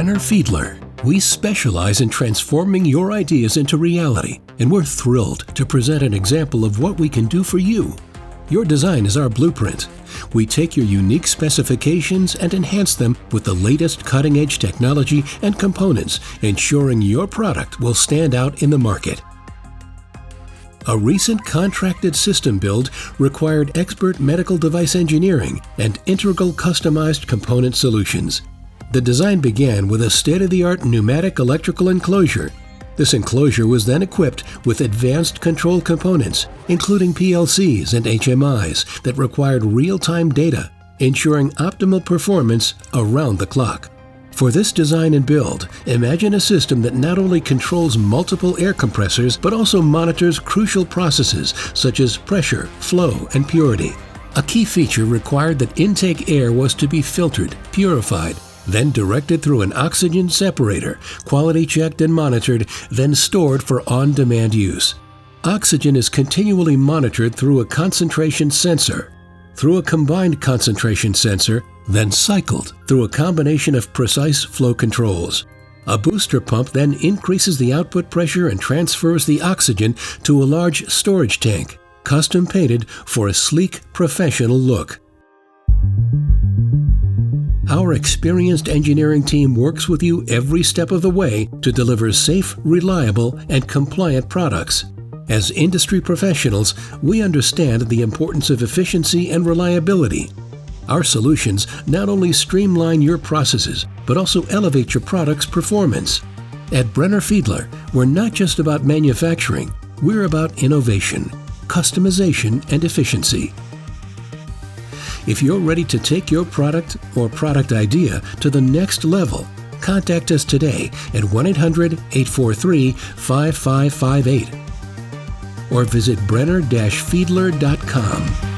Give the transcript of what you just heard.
Brenner-Fiedler. We specialize in transforming your ideas into reality, and we're thrilled to present an example of what we can do for you. Your design is our blueprint. We take your unique specifications and enhance them with the latest cutting-edge technology and components, ensuring your product will stand out in the market. A recent contracted system build required expert medical device engineering and integral customized component solutions. The design began with a state-of-the-art pneumatic electrical enclosure. This enclosure was then equipped with advanced control components, including PLCs and HMIs that required real-time data, ensuring optimal performance around the clock. For this design and build, imagine a system that not only controls multiple air compressors, but also monitors crucial processes such as pressure, flow, and purity. A key feature required that intake air was to be filtered, purified, then directed through an oxygen separator, quality checked and monitored, then stored for on-demand use. Oxygen is continually monitored through a concentration sensor, through a combined concentration sensor, then cycled through a combination of precise flow controls. A booster pump then increases the output pressure and transfers the oxygen to a large storage tank, custom painted for a sleek, professional look. Our experienced engineering team works with you every step of the way to deliver safe, reliable, and compliant products. As industry professionals, we understand the importance of efficiency and reliability. Our solutions not only streamline your processes, but also elevate your product's performance. At Brenner-Fiedler, we're not just about manufacturing, we're about innovation, customization, and efficiency. If you're ready to take your product or product idea to the next level, contact us today at 1-800-843-5558 or visit Brenner-Fiedler.com.